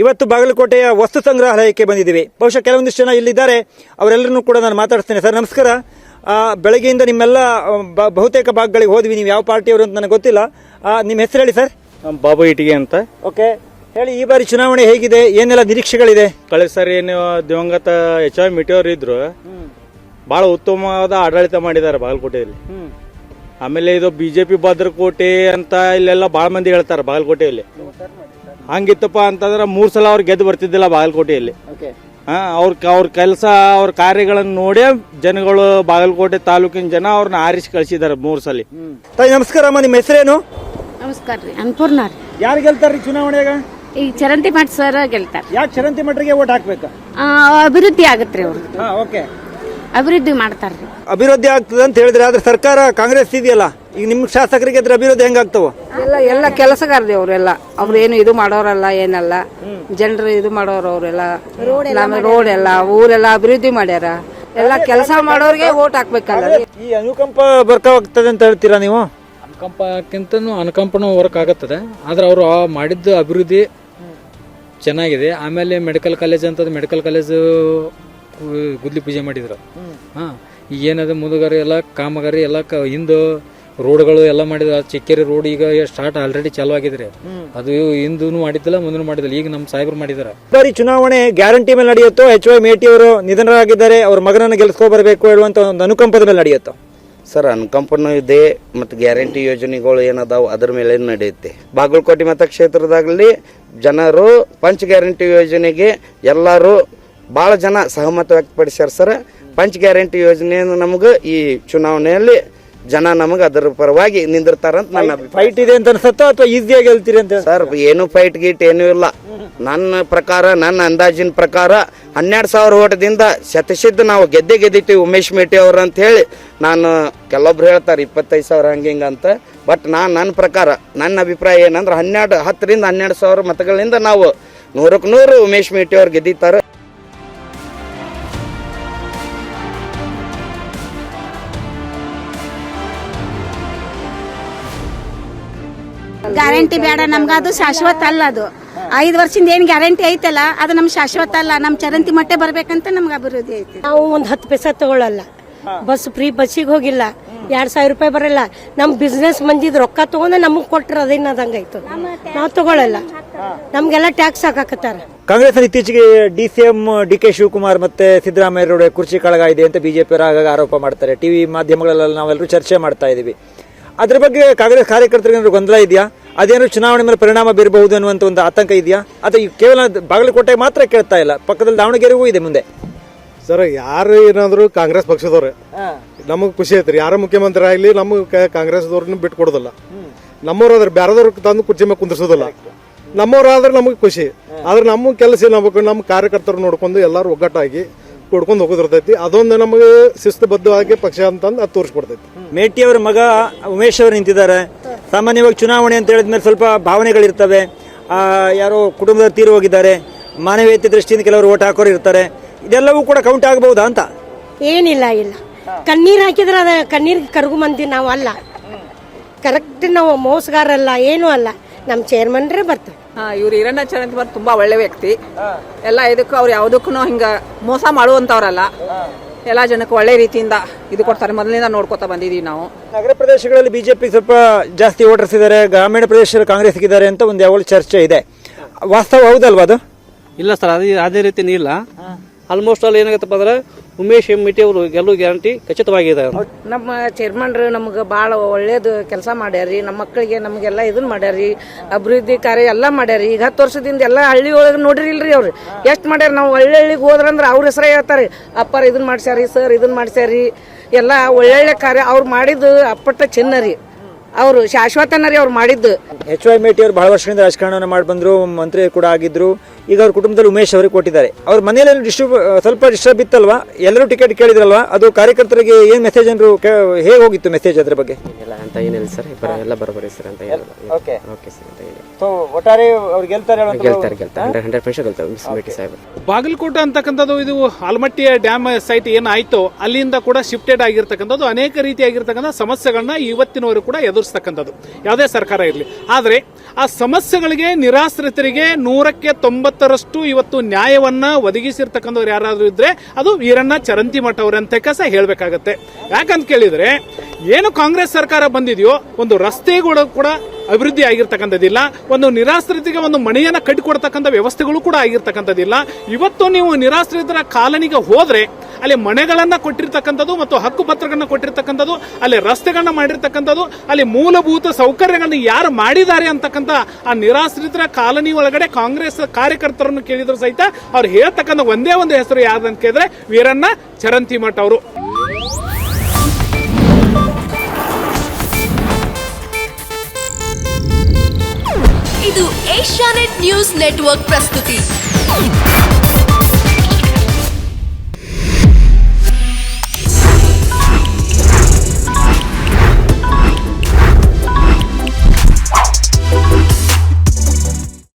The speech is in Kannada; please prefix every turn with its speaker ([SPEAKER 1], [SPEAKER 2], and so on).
[SPEAKER 1] ಇವತ್ತು ಬಾಗಲಕೋಟೆಯ ವಸ್ತು ಸಂಗ್ರಹಾಲಯಕ್ಕೆ ಬಂದಿದ್ದೀವಿ. ಬಹುಶಃ ಕೆಲವೊಂದಿಷ್ಟು ಜನ ಇಲ್ಲಿದ್ದಾರೆ, ಅವರೆಲ್ಲರನ್ನೂ ಕೂಡ ನಾನು ಮಾತಾಡ್ತೇನೆ. ಸರ್ ನಮಸ್ಕಾರ. ಬೆಳಗ್ಗೆಯಿಂದ ನಿಮ್ಮೆಲ್ಲ ಬಹುತೇಕ ಭಾಗಗಳಿಗೆ ಹೋದ್ವಿ. ನೀವು ಯಾವ ಪಾರ್ಟಿಯವರು ಅಂತ ನನಗೆ ಗೊತ್ತಿಲ್ಲ. ನಿಮ್ಮ ಹೆಸರು ಹೇಳಿ ಸರ್.
[SPEAKER 2] ಬಾಬು ಇಟಿಗೆ ಅಂತ.
[SPEAKER 1] ಓಕೆ, ಹೇಳಿ ಈ ಬಾರಿ ಚುನಾವಣೆ ಹೇಗಿದೆ, ಏನೆಲ್ಲ ನಿರೀಕ್ಷೆಗಳಿದೆ?
[SPEAKER 2] ಕಳೆದ ಸಾರಿ ಏನು ದಿವಂಗತ ಎಚ್ ವೈ ಮಿಟಿಯವರು ಇದ್ರು, ಬಹಳ ಉತ್ತಮವಾದ ಆಡಳಿತ ಮಾಡಿದ್ದಾರೆ ಬಾಗಲಕೋಟೆಯಲ್ಲಿ. ಆಮೇಲೆ ಇದು ಬಿಜೆಪಿ ಭದ್ರಕೋಟೆ ಅಂತ ಇಲ್ಲೆಲ್ಲ ಬಹಳ ಮಂದಿ ಹೇಳ್ತಾರೆ ಬಾಗಲಕೋಟೆಯಲ್ಲಿ. ಹಂಗಿತ್ತಪ್ಪ ಅಂತಂದ್ರೆ 3 ಸಲ ಅವ್ರು ಗೆದ್ದು ಬರ್ತಿದ್ದಿಲ್ಲ ಬಾಗಲಕೋಟೆಯಲ್ಲಿ. ಅವ್ರ ಕೆಲಸ ಅವ್ರ ಕಾರ್ಯಗಳನ್ನು ನೋಡೇ ಜನಗಳು ಬಾಗಲಕೋಟೆ ತಾಲೂಕಿನ ಜನ ಅವ್ರನ್ನ ಆರಿಸಿ ಕಳಿಸಿದ್ದಾರೆ 3 ಸಲ.
[SPEAKER 1] ತಾಯಿ ನಮಸ್ಕಾರಮ್ಮ, ನಿಮ್ಮ ಹೆಸರೇನು?
[SPEAKER 3] ನಮಸ್ಕಾರ ರೀ, ಅನ್ನಪೂರ್ಣ ರೀ.
[SPEAKER 1] ಯಾರು ಗೆಲ್ತಾರ್ರಿ ಚುನಾವಣೆಯಾಗ?
[SPEAKER 3] ಈಗ ಚರಂತಿ ಮಠ ಸರ್ ಗೆಲ್ತಾರ.
[SPEAKER 1] ಯಾಕೆ ಚರಂತಿ ಮಠರಿಗೆ ಓಟ್ ಹಾಕ್ಬೇಕಾ?
[SPEAKER 3] ಅಭಿವೃದ್ಧಿ ಆಗತ್ರಿ ಅವ್ರು.
[SPEAKER 1] ಓಕೆ,
[SPEAKER 3] ಅಭಿವೃದ್ಧಿ ಮಾಡ್ತಾರ್ರಿ.
[SPEAKER 1] ಅಭಿವೃದ್ಧಿ ಆಗ್ತದೆ ಅಂತ ಹೇಳಿದ್ರೆ, ಆದ್ರೆ ಸರ್ಕಾರ ಕಾಂಗ್ರೆಸ್ ಇದೆಯಲ್ಲ, ಈಗ ನಿಮ್ ಶಾಸಕರಿಗೆ ಅದ್ರ ಅಭಿವೃದ್ಧಿ ಹೆಂಗಾಗ್ತವ?
[SPEAKER 4] ಎಲ್ಲ ಕೆಲಸಗಾರರಿ ಅವರೆಲ್ಲ. ಅವ್ರು ಏನು ಇದು ಮಾಡೋರಲ್ಲ, ಏನಲ್ಲ ಜನರು ಇದು ಮಾಡೋರು. ಅವರೆಲ್ಲ ರೋಡ್ ಎಲ್ಲ ಊರೆಲ್ಲ ಅಭಿವೃದ್ಧಿ ಮಾಡ್ಯಾರ. ಎಲ್ಲ ಕೆಲಸ ಮಾಡೋರಿಗೆ ಓಟ್ ಹಾಕ್ಬೇಕಲ್ಲ.
[SPEAKER 1] ಈ ಅನುಕಂಪ ಬರ್ಕಾಗ್ತದೆ ಅಂತ ಹೇಳ್ತೀರಾ ನೀವು?
[SPEAKER 5] ಅನುಕಂಪಕ್ಕಿಂತನೂ ಅನುಕಂಪನೂ ವರ್ಕ್ ಆಗುತ್ತದೆ. ಆದ್ರೆ ಅವರು ಮಾಡಿದ್ದ ಅಭಿವೃದ್ಧಿ ಚೆನ್ನಾಗಿದೆ. ಆಮೇಲೆ ಮೆಡಿಕಲ್ ಕಾಲೇಜ್ ಅಂತದ್ದು, ಮೆಡಿಕಲ್ ಕಾಲೇಜು ಗುದ್ಲಿ ಪೂಜೆ ಮಾಡಿದ್ರು. ಈಗ ಏನದ ಮುದುಗಾರಿ ಎಲ್ಲ ಕಾಮಗಾರಿ ಎಲ್ಲ ಹಿಂದೆ ರೋಡ್ಗಳು ಎಲ್ಲ ಮಾಡಿದ್ರು. ಚಿಕ್ಕೇರಿ ರೋಡ್ ಈಗ ಸ್ಟಾರ್ಟ್ ಆಲ್ರೆಡಿ ಚಾಲು ಆಗಿದ್ರೆ, ಅದು ಹಿಂದೂ ಮಾಡಿದ್ದಿಲ್ಲ ಮುಂದೂ ಮಾಡಿದಿಲ್ಲ. ಈಗ ನಮ್ಮ ಸಾಹೇಬ್ರು ಮಾಡಿದಾರೆ.
[SPEAKER 1] ಬಾರಿ ಚುನಾವಣೆ ಗ್ಯಾರಂಟಿ ಮೇಲೆ ನಡೆಯುತ್ತೋ, ಎಚ್ ವೈ ಮೇಟಿ ಅವರು ನಿಧನರಾಗಿದ್ದಾರೆ, ಅವ್ರ ಮಗನನ್ನು ಗೆಲ್ಸ್ಕೊ ಬರಬೇಕು ಹೇಳುವಂತ ಒಂದು ಅನುಕಂಪದ ಮೇಲೆ ನಡೆಯುತ್ತೋ?
[SPEAKER 6] ಸರ್, ಅನುಕಂಪನೂ ಇದೆ ಮತ್ತು ಗ್ಯಾರಂಟಿ ಯೋಜನೆಗಳು ಏನದಾವು ಅದ್ರ ಮೇಲೆ ನಡೆಯುತ್ತೆ. ಬಾಗಲಕೋಟೆ ಮತಕ್ಷೇತ್ರದಾಗಲಿ ಜನರು ಪಂಚ ಗ್ಯಾರಂಟಿ ಯೋಜನೆಗೆ ಎಲ್ಲರೂ ಭಾಳ ಜನ ಸಹಮತ ವ್ಯಕ್ತಪಡಿಸ್ಯಾರ ಸರ್. ಪಂಚ ಗ್ಯಾರಂಟಿ ಯೋಜನೆಯನ್ನು ನಮಗೆ ಈ ಚುನಾವಣೆಯಲ್ಲಿ ಜನ ನಮಗೆ ಅದರ ಪರವಾಗಿ ನಿಂದಿರ್ತಾರಂತ ನನ್ನ
[SPEAKER 1] ಫೈಟ್ ಇದೆ ಅಂತ ಅನ್ಸತ್ತೋ ಅಥವಾ ಈಸಿಯಾಗಿ ಗೆಲ್ತೀರಿ ಅಂತ?
[SPEAKER 6] ಸರ್, ಏನು ಫೈಟ್ ಗೀಟ್ ಏನೂ ಇಲ್ಲ. ನನ್ನ ಪ್ರಕಾರ, ನನ್ನ ಅಂದಾಜಿನ ಪ್ರಕಾರ 12,000 ಓಟದಿಂದ ಶತಸಿದ್ಧ ನಾವು ಗೆದ್ದಿದ್ದೀವಿ ಉಮೇಶ್ ಮೇಟಿ ಅವರು ಅಂತ ಹೇಳಿ. ನಾನು ಕೆಲವೊಬ್ರು ಹೇಳ್ತಾರೆ 25,000 ಹಂಗಿಂಗ ಅಂತ. ಬಟ್ ನನ್ನ ಪ್ರಕಾರ, ನನ್ನ ಅಭಿಪ್ರಾಯ ಏನಂದ್ರೆ 10ರಿಂದ 12,000 ಮತಗಳಿಂದ ನಾವು 100ಕ್ಕೆ 100 ಉಮೇಶ್ ಮೇಟಿ ಅವ್ರು ಗೆದ್ದಿದ್ದಾರೆ.
[SPEAKER 3] ಗ್ಯಾರಂಟಿ ಬೇಡ ನಮ್ಗೆ, ಅದು ಶಾಶ್ವತ ಅಲ್ಲ. ಅದು 5 ವರ್ಷದಿಂದ ಏನ್ ಗ್ಯಾರಂಟಿ ಐತಲ್ಲ, ಅದು ನಮ್ ಶಾಶ್ವತ ಅಲ್ಲ. ನಮ್ ಚರಂತಿ ಮಟ್ಟೆ ಬರ್ಬೇಕಂತ ನಮ್ಗೆ ಅಭಿವೃದ್ಧಿ ಐತಿ.
[SPEAKER 7] ನಾವು 10 ಪೈಸಾ ತಗೊಳ್ಳಲ್ಲ. ಬಸ್ ಫ್ರೀ ಬಸ್ಸಿಗೆ ಹೋಗಿಲ್ಲ. 2,000 ರೂಪಾಯಿ ಬರಲ್ಲ. ನಮ್ ಬಿಸ್ನೆಸ್ ಮಂದಿದ್ ರೊಕ್ಕ ತಗೊಂಡ ನಮಗ್ ಕೊಟ್ರ ಅದೇನದಂಗಾಯ್ತು. ನಾವು ತಗೊಳ್ಳಲ್ಲ. ನಮ್ಗೆಲ್ಲ ಟ್ಯಾಕ್ಸ್ ಹಾಕಾಕತ್ತಾರ.
[SPEAKER 1] ಕಾಂಗ್ರೆಸ್ ಇತ್ತೀಚೆಗೆ DCM DK ಶಿವಕುಮಾರ್ ಮತ್ತೆ ಸಿದ್ದರಾಮಯ್ಯ ಕುರ್ಚಿ ಕಳಗ ಇದೆ ಅಂತ ಬಿಜೆಪಿ ಆಗಾಗ ಆರೋಪ ಮಾಡ್ತಾರೆ. ಟಿವಿ ಮಾಧ್ಯಮಗಳಲ್ಲಿ ನಾವೆಲ್ಲರೂ ಚರ್ಚೆ ಮಾಡ್ತಾ ಇದೀವಿ. ಅದ್ರ ಬಗ್ಗೆ ಕಾಂಗ್ರೆಸ್ ಕಾರ್ಯಕರ್ತರಿಗೆ ಗೊಂದಲ ಇದೆಯಾ? ಅದೇನು ಚುನಾವಣೆ ಮೇಲೆ ಪರಿಣಾಮ ಬೀರಬಹುದು ಅನ್ನುವಂತ ಒಂದು ಆತಂಕ ಇದೆಯಾ? ಅಥವಾ ಕೇವಲ ಬಾಗಲಕೋಟೆ ಮಾತ್ರ ಕೇಳ್ತಾ ಇಲ್ಲ, ಪಕ್ಕದಲ್ಲಿ ದಾವಣಗೆರೆಗೂ ಇದೆ ಮುಂದೆ?
[SPEAKER 8] ಸರ್, ಯಾರು ಏನಾದ್ರು ಕಾಂಗ್ರೆಸ್ ಪಕ್ಷದವ್ರೆ ನಮಗ್ ಖುಷಿ ಐತ್ರಿ. ಯಾರ ಮುಖ್ಯಮಂತ್ರಿ ಆಗ್ಲಿ ನಮಗ್ ಕಾಂಗ್ರೆಸ್ದವ್ರನ್ನ ಬಿಟ್ಟು ಕೊಡೋದಿಲ್ಲ. ನಮ್ಮವ್ರಾದ್ರೆ ಬೇರೆದವ್ರ ತಂದು ಕುರ್ಚಿ ಮೇಲೆ ಕುಂದಿಸೋದಿಲ್ಲ. ನಮ್ಮವ್ರಾದ್ರೆ ನಮಗೆ ಖುಷಿ. ಆದ್ರೆ ನಮ್ಮ ಕೆಲಸ ಏನಾಗಬೇಕು, ನಮ್ಮ ಕಾರ್ಯಕರ್ತರು ನೋಡ್ಕೊಂಡು ಎಲ್ಲಾರು ಒಗ್ಗಟ್ಟಾಗಿ ಕೊಡ್ಕೊಂಡು ಹೋಗೋದಿರ್ತೈತಿ. ಅದೊಂದು ನಮಗೆ ಶಿಸ್ತುಬದ್ಧವಾಗಿ ಪಕ್ಷ ಅಂತಂದು ಅದು ತೋರಿಸ್ಕೊಡ್ತೈತಿ.
[SPEAKER 1] ಮೇಟಿ ಅವರ ಮಗ ಉಮೇಶ್ ಅವರು ನಿಂತಿದ್ದಾರೆ. ಸಾಮಾನ್ಯವಾಗಿ ಚುನಾವಣೆ ಅಂತ ಹೇಳಿದ್ಮೇಲೆ ಸ್ವಲ್ಪ ಭಾವನೆಗಳಿರ್ತವೆ. ಯಾರೋ ಕುಟುಂಬದವ್ರು ತೀರು ಹೋಗಿದ್ದಾರೆ, ಮಾನವೀಯತೆ ದೃಷ್ಟಿಯಿಂದ ಕೆಲವರು ಓಟ್ ಹಾಕೋರು ಇರ್ತಾರೆ. ಇದೆಲ್ಲವೂ ಕೂಡ ಕೌಂಟ್ ಆಗಬಹುದಾ ಅಂತ?
[SPEAKER 7] ಏನಿಲ್ಲ, ಇಲ್ಲ. ಕಣ್ಣೀರ್ ಹಾಕಿದ್ರೆ ಅದ ಕಣ್ಣೀರ್ ಕರಗು ಮಂದಿ ನಾವು ಅಲ್ಲ. ಕರೆಕ್ಟ್ ನಾವು ಮೋಸಗಾರಲ್ಲ, ಏನೂ ಅಲ್ಲ. ನಮ್ಮ ಚೇರ್ಮನ್ರೇ ಬರ್ತಾರೆ.
[SPEAKER 4] ಇವ್ರು ಈರಣ್ಣ ಚರಂತಿ ಬರ್ ತುಂಬಾ ಒಳ್ಳೆ ವ್ಯಕ್ತಿ. ಎಲ್ಲ ಇದಕ್ಕೂ ಅವ್ರು ಯಾವ್ದಕ್ಕೂ ಹಿಂಗ ಮೋಸ ಮಾಡುವಂತವ್ರಲ್ಲ. ಎಲ್ಲಾ ಜನಕ್ಕೆ ಒಳ್ಳೆ ರೀತಿಯಿಂದ ಇದು ಕೊಡ್ತಾರೆ. ಮೊದಲಿಂದ ನೋಡ್ಕೊತಾ ಬಂದಿದೀವಿ ನಾವು.
[SPEAKER 1] ನಗರ ಪ್ರದೇಶಗಳಲ್ಲಿ ಬಿಜೆಪಿ ಸ್ವಲ್ಪ ಜಾಸ್ತಿ ವೋಟರ್ಸ್ ಇದ್ದಾರೆ, ಗ್ರಾಮೀಣ ಪ್ರದೇಶದಲ್ಲಿ ಕಾಂಗ್ರೆಸ್ ಇದ್ದಾರೆ ಅಂತ ಒಂದು ಯಾವಾಗ ಚರ್ಚೆ ಇದೆ. ವಾಸ್ತವ ಹೌದಲ್ವಾ ಅದು?
[SPEAKER 5] ಇಲ್ಲ ಸರ್, ಅದೇ ರೀತಿನೇ ಇಲ್ಲ. ಆಲ್ಮೋಸ್ಟ್ ಅಲ್ಲಿ ಏನಾಗತ್ತಪ್ಪ ಅಂದ್ರೆ ಉಮೇಶ್ ಮೇಟಿ ಅವರು ಗೆಲ್ಲುವ ಗ್ಯಾರಂಟಿ ಖಚಿತವಾಗಿದೆ.
[SPEAKER 4] ನಮ್ಮ ಚೇರ್ಮನ್ರು ನಮ್ಗೆ ಭಾಳ ಒಳ್ಳೇದು ಕೆಲಸ ಮಾಡ್ಯಾರಿ. ನಮ್ಮ ಮಕ್ಕಳಿಗೆ ನಮಗೆಲ್ಲ ಇದನ್ನ ಮಾಡ್ಯಾರಿ. ಅಭಿವೃದ್ಧಿ ಕಾರ್ಯ ಎಲ್ಲ ಮಾಡ್ಯಾರಿ. ಈಗ 10 ವರ್ಷದಿಂದ ಎಲ್ಲ ಹಳ್ಳಿ ಒಳಗೆ ನೋಡಿರಿಲ್ರಿ ಅವ್ರು ಎಷ್ಟು ಮಾಡ್ಯಾರ. ನಾವು ಹಳ್ಳಿಗೆ ಹೋದ್ರಂದ್ರೆ ಅವ್ರ ಹೆಸರೇ ಹೇಳ್ತಾರೆ, ಅಪ್ಪರ್ ಇದನ್ನ ಮಾಡ್ಸ್ಯಾರಿ, ಸರ್ ಇದನ್ನ ಮಾಡ್ಸ್ಯಾರಿ. ಎಲ್ಲ ಒಳ್ಳೊಳ್ಳೆ ಕಾರ್ಯ ಅವ್ರು ಮಾಡಿದ್ದು ಅಪ್ಪಟ್ಟ ಚಿನ್ನ ರೀ. ಅವರು ಶಾಶ್ವತನ ರೀ ಅವ್ರು ಮಾಡಿದ್ದು.
[SPEAKER 1] ಎಚ್ ವೈ ಮೇಟಿ ಅವರು ಬಹಳ ವರ್ಷದಿಂದ ರಾಜಕಾರಣವನ್ನು ಮಾಡಿ ಬಂದ್ರು, ಮಂತ್ರಿ ಕೂಡ ಆಗಿದ್ರು. ಈಗ ಅವ್ರ ಕುಟುಂಬದಲ್ಲಿ ಉಮೇಶ್ ಅವರಿಗೆ ಕೊಟ್ಟಿದ್ದಾರೆ. ಅವ್ರ ಮನೆಯಲ್ಲಿ ಸ್ವಲ್ಪ ಡಿಸ್ಟರ್ಬ್ ಇತ್ತಲ್ವಾ? ಎಲ್ಲರೂ ಟಿಕೆಟ್ ಕೇಳಿದ್ರಲ್ವಾ? ಅದು ಕಾರ್ಯಕರ್ತರಿಗೆ ಏನ್ ಮೆಸೇಜ್ ಅಂದ್ರು? ಹೇಗೆ ಹೋಗಿತ್ತು ಮೆಸೇಜ್ ಅದ್ರ ಬಗ್ಗೆ?
[SPEAKER 9] ಅಂತ ಏನಿಲ್ಲ ಸರ್, ಎಲ್ಲ ಬರೋಬರಿ ಸರ್ ಅಂತ ಹೇಳಿ. ಓಕೆ ಸರ್ ಅಂತ ಹೇಳಿ.
[SPEAKER 1] ಒಟ್ಟಾರೆ ಅವ್ರು ಗೆಲ್ತಾರೆ
[SPEAKER 9] 100% ಗೆಲ್ತಾರೆ.
[SPEAKER 10] ಬಾಗಲಕೋಟೆ ಅಂತಕ್ಕಂಥದ್ದು ಇದು ಆಲಮಟ್ಟಿ ಡ್ಯಾಮ್ ಸೈಟ್ ಏನಾಯ್ತು ಅಲ್ಲಿಂದ ಕೂಡ ಶಿಫ್ಟೆಡ್ ಆಗಿರ್ತಕ್ಕಂಥದ್ದು ಅನೇಕ ರೀತಿಯಾಗಿರ್ತಕ್ಕಂಥ ಸಮಸ್ಯೆಗಳನ್ನ ಇವತ್ತಿನವರು ಕೂಡ ಎದುರಿಸ್ತಕ್ಕಂಥದ್ದು ಯಾವುದೇ ಸರ್ಕಾರ ಇರಲಿ. ಆದರೆ ಆ ಸಮಸ್ಯೆಗಳಿಗೆ ನಿರಾಶ್ರಿತರಿಗೆ 190% ಇವತ್ತು ನ್ಯಾಯವನ್ನ ಒದಗಿಸಿರ್ತಕ್ಕಂಥವ್ರು ಯಾರಾದರೂ ಇದ್ರೆ ಅದು ವೀರಣ್ಣ ಚರಂತಿಮಠ ಅವರಂತ ಕಸ ಹೇಳಬೇಕಾಗತ್ತೆ. ಯಾಕಂತ ಕೇಳಿದ್ರೆ ಏನು ಕಾಂಗ್ರೆಸ್ ಸರ್ಕಾರ ಬಂದಿದೆಯೋ ಒಂದು ರಸ್ತೆಗಳು ಕೂಡ ಅಭಿವೃದ್ಧಿ ಆಗಿರ್ತಕ್ಕಂಥದ್ದಿಲ್ಲ, ಒಂದು ನಿರಾಶ್ರಿತಿಗೆ ಒಂದು ಮನೆಯನ್ನ ಕಟ್ಟಿಕೊಡ್ತಕ್ಕಂಥ ವ್ಯವಸ್ಥೆಗಳು ಕೂಡ ಆಗಿರ್ತಕ್ಕಂಥದ್ದಿಲ್ಲ. ಇವತ್ತು ನೀವು ನಿರಾಶ್ರಿತರ ಕಾಲನಿಗೆ ಹೋದ್ರೆ ಅಲ್ಲಿ ಮನೆಗಳನ್ನ ಕೊಟ್ಟಿರ್ತಕ್ಕಂಥದ್ದು ಮತ್ತು ಹಕ್ಕು ಪತ್ರಗಳನ್ನ ಕೊಟ್ಟಿರ್ತಕ್ಕಂಥದ್ದು, ಅಲ್ಲಿ ರಸ್ತೆಗಳನ್ನ ಮಾಡಿರ್ತಕ್ಕಂಥದ್ದು, ಅಲ್ಲಿ ಮೂಲಭೂತ ಸೌಕರ್ಯಗಳನ್ನ ಯಾರು ಮಾಡಿದ್ದಾರೆ ಅಂತಕ್ಕಂಥ ಆ ನಿರಾಶ್ರಿತರ ಕಾಲನಿ ಒಳಗಡೆ ಕಾಂಗ್ರೆಸ್ ಕಾರ್ಯಕರ್ತರನ್ನು ಕೇಳಿದ್ರು ಸಹಿತ ಅವ್ರು ಹೇಳ್ತಕ್ಕಂಥ ಒಂದೇ ಒಂದು ಹೆಸರು ಯಾರಂತ ಕೇಳಿದ್ರೆ ವೀರಣ್ಣ ಚರಂತಿಮಠ ಅವರು.
[SPEAKER 11] ಇದು ಏಷ್ಯಾನೆಟ್ ನ್ಯೂಸ್ ನೆಟ್ವರ್ಕ್ ಪ್ರಸ್ತುತಿ.